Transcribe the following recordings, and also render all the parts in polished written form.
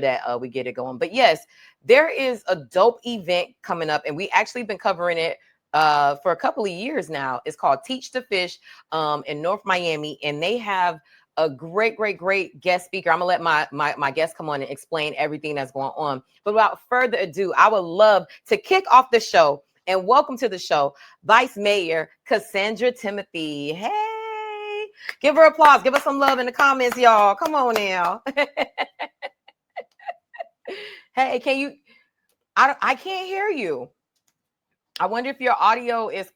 that we get it going. But yes, there is a dope event coming up, and we actually been covering it for a couple of years now. It's called Teach to Fish in North Miami, and they have a great guest speaker. I'm gonna let my guest come on and explain everything that's going on. But without further ado, I would love to kick off the show and welcome to the show Vice Mayor Kassandra Timothe. Hey, give her applause. Give us some love in the comments, y'all. Come on now. Hey, can you? I can't hear you. I wonder if your audio is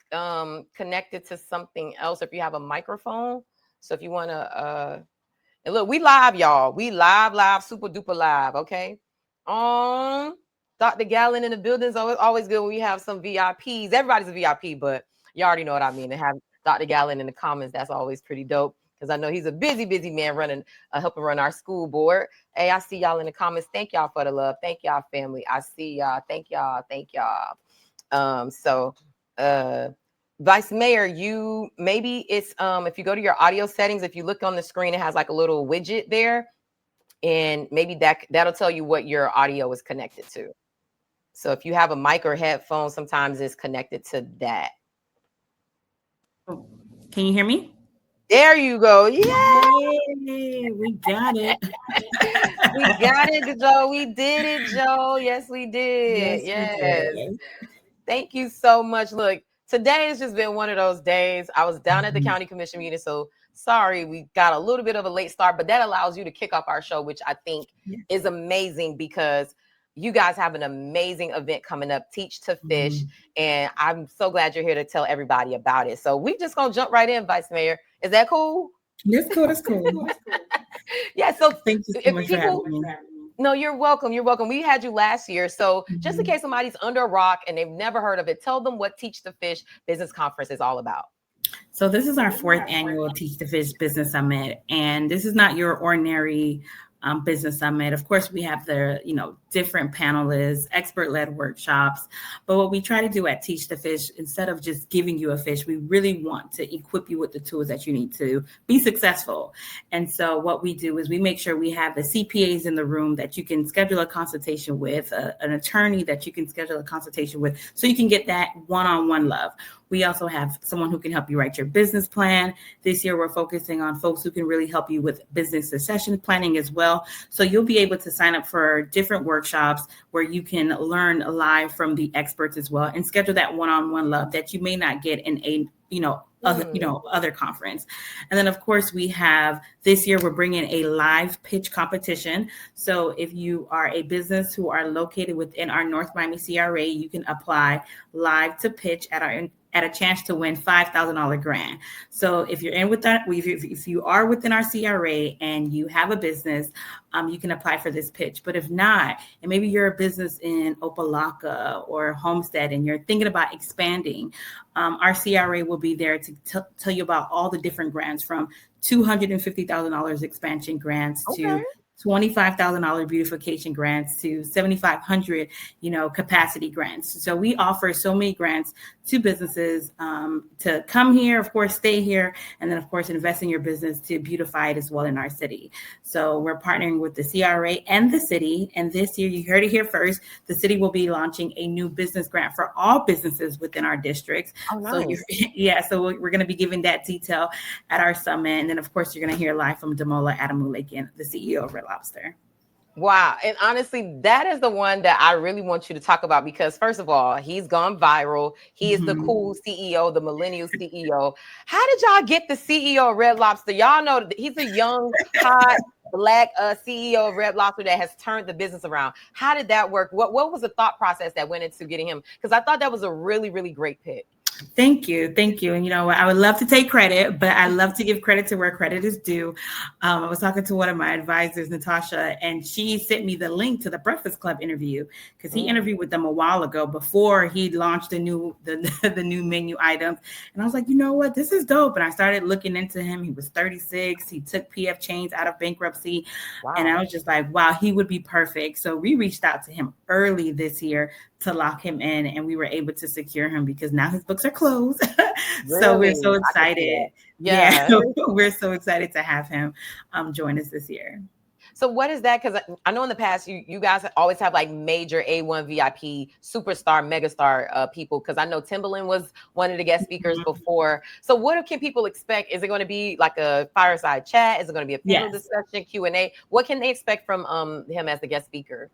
connected to something else. If you have a microphone. So if you want to, and look, we live, y'all. We live, super duper live. Okay. Dr. Gallen in the building is always good when we have some VIPs. Everybody's a VIP, but you already know what I mean. To have Dr. Gallen in the comments, that's always pretty dope. Because I know he's a busy man running, helping run our school board. Hey, I see y'all in the comments. Thank y'all for the love. Thank y'all, family. I see y'all. Thank y'all. Vice Mayor, you maybe it's if you go to your audio settings, if you look on the screen, it has like a little widget there, and maybe that'll tell you what your audio is connected to. So if you have a mic or headphone, sometimes it's connected to that. Can you hear me? There you go. Yay, we got it. We got it, Joe. We did it, Joe. Yes, we did. Yes. We did. Thank you so much. Look, today has just been one of those days. I was down at the county commission meeting, so sorry we got a little bit of a late start, but that allows you to kick off our show, which I think is amazing because you guys have an amazing event coming up, Teach to Fish, and I'm so glad you're here to tell everybody about it. So we just gonna jump right in, Vice Mayor. Is that cool? That's cool. Yeah, so thank you so much for having me. No, you're welcome. We had you last year. So just in case somebody's under a rock and they've never heard of it, tell them what Teach to Fish Business Conference is all about. So this is our 4th annual Teach to Fish Business Summit. And this is not your ordinary business summit. Of course, we have the, different panelists, expert-led workshops. But what we try to do at Teach to Fish, instead of just giving you a fish, we really want to equip you with the tools that you need to be successful. And so what we do is we make sure we have the CPAs in the room that you can schedule a consultation with, an attorney that you can schedule a consultation with, so you can get that one-on-one love. We also have someone who can help you write your business plan. This year, we're focusing on folks who can really help you with business succession planning as well. So you'll be able to sign up for different workshops where you can learn live from the experts as well and schedule that one-on-one love that you may not get in a, other conference. And then, of course, we have this year, we're bringing a live pitch competition. So if you are a business who are located within our North Miami CRA, you can apply live to pitch at a chance to win $5,000 grant. So if you're in with that, if you are within our CRA and you have a business, you can apply for this pitch. But if not, and maybe you're a business in Opelika or Homestead and you're thinking about expanding, our CRA will be there to tell you about all the different grants, from $250,000 expansion grants to $25,000 beautification grants to $7,500, capacity grants. So we offer so many grants to businesses to come here, of course, stay here, and then, of course, invest in your business to beautify it as well in our city. So we're partnering with the CRA and the city. And this year, you heard it here first, the city will be launching a new business grant for all businesses within our districts. Oh, nice. So we're going to be giving that detail at our summit. And then, of course, you're going to hear live from Damola, Adamolekun, the CEO of Lobster. Wow. And honestly, that is the one that I really want you to talk about, because first of all, he's gone viral. He is the cool CEO, the millennial CEO. How did y'all get the CEO of Red Lobster? Y'all know he's a young, hot, Black CEO of Red Lobster that has turned the business around. How did that work? What was the thought process that went into getting him? Because I thought that was a really, really great pick. Thank you. And I would love to take credit, but I love to give credit to where credit is due. I was talking to one of my advisors, Natasha, and she sent me the link to the Breakfast Club interview, because he interviewed with them a while ago before he launched the new menu items. And I was like, you know what, this is dope. And I started looking into him. He was 36. He took PF Chains out of bankruptcy. Wow. And I was just like, wow, he would be perfect. So we reached out to him early this year to lock him in, and we were able to secure him because now his books are closed. Really? So we're so excited. Yeah. We're so excited to have him join us this year. So what is that? Because I know in the past you guys always have like major A1 VIP superstar megastar people. Because I know Timbaland was one of the guest speakers before. So what can people expect? Is it going to be like a fireside chat? Is it going to be a panel discussion, Q&A? What can they expect from him as the guest speaker?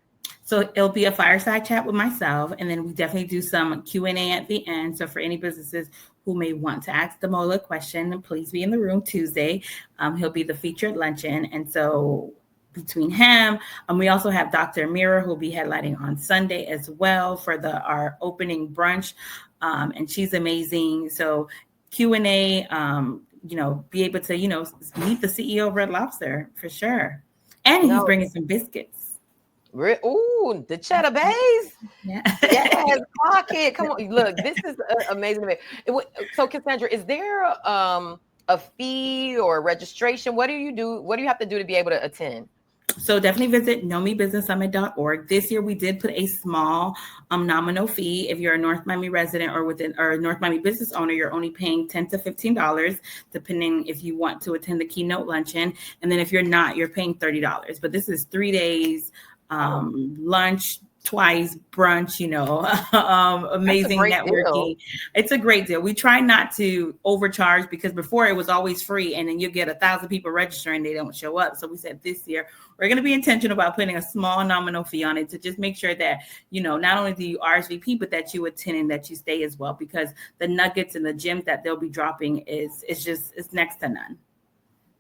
So it'll be a fireside chat with myself, and then we definitely do some Q&A at the end. So for any businesses who may want to ask Damola a question, please be in the room Tuesday. He'll be the featured luncheon. And so between him, we also have Dr. Mira, who will be headlining on Sunday as well for our opening brunch. And she's amazing. So Q&A, be able to, meet the CEO of Red Lobster for sure. And he's bringing some biscuits. Ooh, the cheddar bays. Yes, clock it. Come on, look, this is amazing. So, Kassandra, is there a fee or registration? What do you do? What do you have to do to be able to attend? So definitely visit knowmebusinesssummit.org. This year we did put a small nominal fee. If you're a North Miami resident or North Miami business owner, you're only paying $10 to $15, depending if you want to attend the keynote luncheon. And then if you're not, you're paying $30. But this is 3 days. Lunch twice, brunch, amazing networking. Deal. It's a great deal. We try not to overcharge because before it was always free and then you get 1,000 people registering, they don't show up. So we said this year we're going to be intentional about putting a small nominal fee on it to just make sure that, not only do you RSVP, but that you attend and that you stay as well, because the nuggets and the gems that they'll be dropping it's next to none.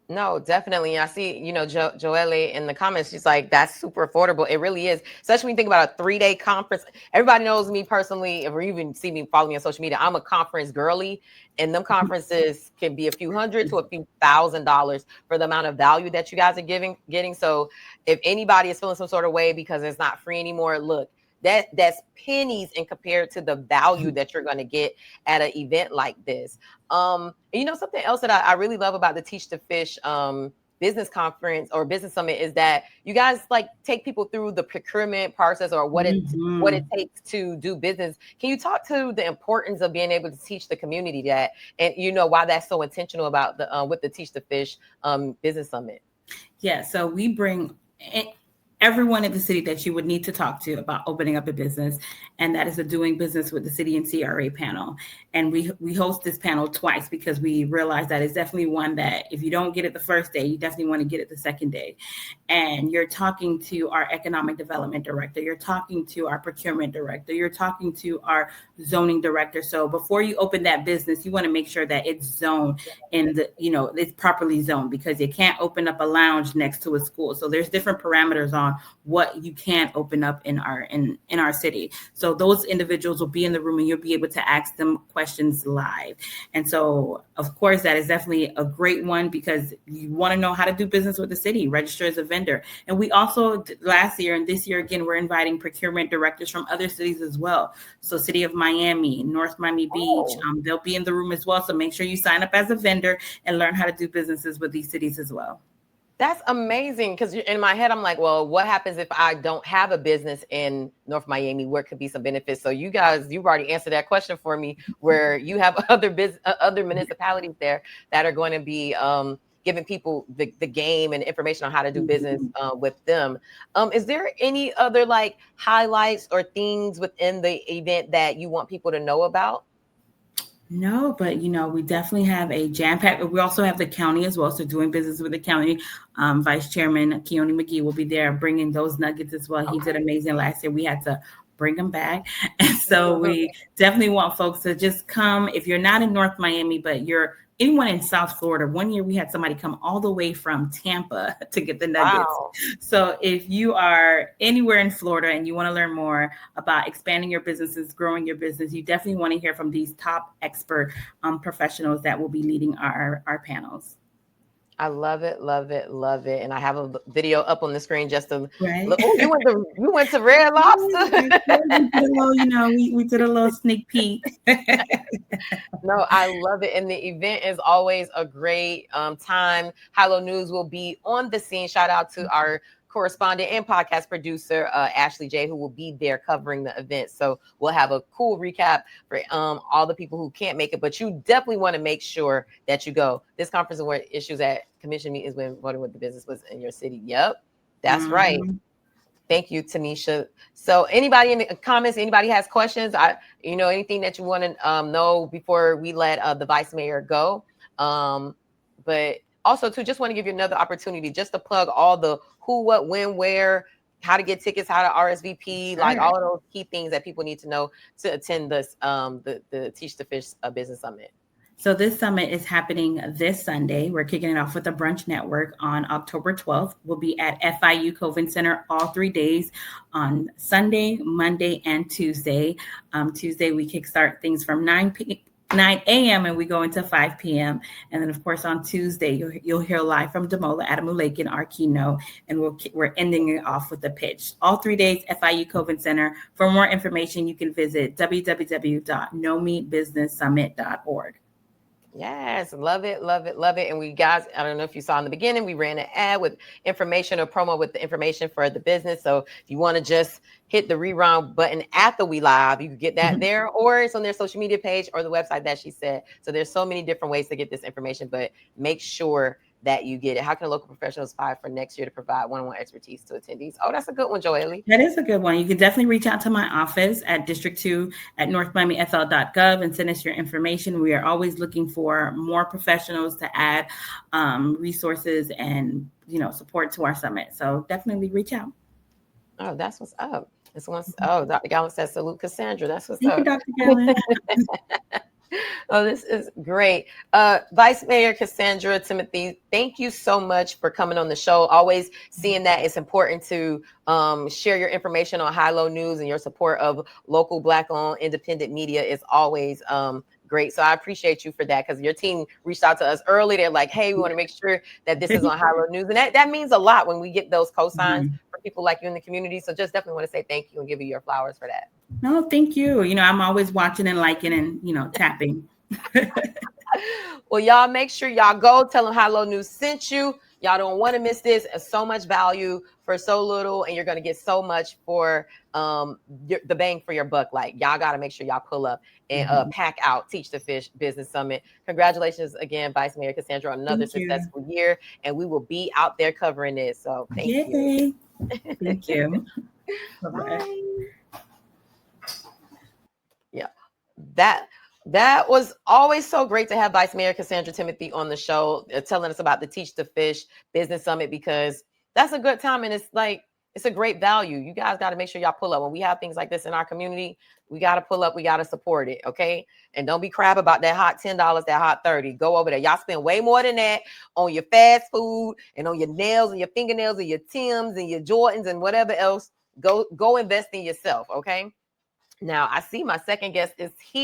No, definitely. I see, Joelle in the comments, she's like, that's super affordable. It really is. Especially when you think about a 3-day conference. Everybody knows me personally, or even see me, follow me on social media. I'm a conference girly, and them conferences can be a few hundred to a few $1,000s for the amount of value that you guys are getting. So if anybody is feeling some sort of way because it's not free anymore, look, that's pennies in compared to the value that you're going to get at an event like this. Something else that I really love about the Teach to Fish business conference or business summit is that you guys like take people through the procurement process or what it takes to do business. Can you talk to the importance of being able to teach the community that, and why that's so intentional about with the Teach to Fish business summit? Yeah, so we bring everyone in the city that you would need to talk to about opening up a business, and that is a doing business with the city and CRA panel. And we host this panel twice because we realize that it's definitely one that if you don't get it the first day, you definitely want to get it the second day. And you're talking to our economic development director, you're talking to our procurement director, you're talking to our zoning director. So before you open that business, you want to make sure that it's zoned and it's properly zoned, because you can't open up a lounge next to a school. So there's different parameters on what you can open up in our city. So those individuals will be in the room and you'll be able to ask them questions live. And so, of course, that is definitely a great one because you want to know how to do business with the city, register as a vendor. And we also, last year and this year, again, we're inviting procurement directors from other cities as well. So City of Miami, North Miami Beach, they'll be in the room as well. So make sure you sign up as a vendor and learn how to do businesses with these cities as well. That's amazing, because in my head, I'm like, well, what happens if I don't have a business in North Miami? Where could be some benefits? So you guys, you've already answered that question for me, where you have other municipalities there that are going to be giving people the game and information on how to do business with them. Is there any other like highlights or things within the event that you want people to know about? No, but we definitely have a jam-packed. We also have the county as well, so doing business with the county. Vice Chairman Keone McGee will be there bringing those nuggets as well. He did amazing last year. We had to bring them back, and so we definitely want folks to just come. If you're not in North Miami, but you're anyone in South Florida. One year we had somebody come all the way from Tampa to get the nuggets. Wow. So if you are anywhere in Florida and you want to learn more about expanding your businesses, growing your business, you definitely want to hear from these top expert professionals that will be leading our panels. I love it, love it, love it. And I have a video up on the screen just to look. Oh, you went to Red Lobster. We did a little sneak peek. No, I love it. And the event is always a great time. Hilo News will be on the scene. Shout out to our correspondent and podcast producer, Ashley J, who will be there covering the event. So we'll have a cool recap for all the people who can't make it, but you definitely want to make sure that you go. This conference and where issues at commission meetings when voting with the business was in your city. Yep. That's right. Thank you, Tanisha. So anybody in the comments, anybody has questions, anything that you want to know before we let the vice mayor go. But also too, just want to give you another opportunity just to plug all the who, what, when, where, how to get tickets, how to RSVP, like all of those key things that people need to know to attend this the Teach the Fish Business Summit. So this summit is happening this Sunday. We're kicking it off with the Brunch Network on October 12th. We'll be at FIU Coven Center all 3 days on Sunday, Monday, and Tuesday. Tuesday, we kickstart things from 9 a.m. and we go into 5 p.m. And then, of course, on Tuesday, you'll hear live from Damola, Adamolekun, our keynote, and we're ending it off with a pitch. All 3 days, FIU Coven Center. For more information, you can visit www.nomebusinesssummit.org. Yes, love it, love it, love it. And we guys, I don't know if you saw in the beginning, we ran an ad with information or promo with the information for the business. So if you want to just hit the rewind button after we live, you can get that there, or it's on their social media page or the website that she said. So there's so many different ways to get this information, but make sure that you get it. How can local professionals aspire for next year to provide one-on-one expertise to attendees? Oh, that's a good one, Joelle. That is a good one. You can definitely reach out to my office at District 2 at northmiamifl.gov and send us your information. We are always looking for more professionals to add resources and support to our summit. So definitely reach out. Oh, that's what's up. Dr. Gallen says salute Kassandra. That's what's Thank up. you, Dr. Gallen. Oh, this is great. Vice Mayor Kassandra Timothe, thank you so much for coming on the show. Always seeing that it's important to share your information on High Low News, and your support of local Black-owned independent media is always great. So I appreciate you for that, because your team reached out to us early. They're like, hey, we want to make sure that this is on High Low News. And that means a lot when we get those cosigns for people like you in the community. So just definitely want to say thank you and give you your flowers for that. No, thank you. I'm always watching and liking and, tapping. Well, y'all make sure y'all go tell them High Low News sent you. Y'all don't want to miss this. It's so much value for so little, and you're going to get so much for the bang for your buck. Like, y'all got to make sure y'all pull up and pack out Teach the Fish Business Summit. Congratulations again, Vice Mayor Kassandra, on another successful year, and we will be out there covering this. So thank you. Thank you. Bye. Yeah, that was always so great to have Vice Mayor Kassandra Timothe on the show, telling us about the Teach the Fish Business Summit, because that's a good time, and it's a great value. You guys got to make sure y'all pull up. When we have things like this in our community, we got to pull up. We got to support it, okay? And don't be crap about that hot $10, that hot $30. Go over there. Y'all spend way more than that on your fast food and on your nails and your fingernails and your Tims and your Jordans and whatever else. Go invest in yourself, okay? Now, I see my second guest is here.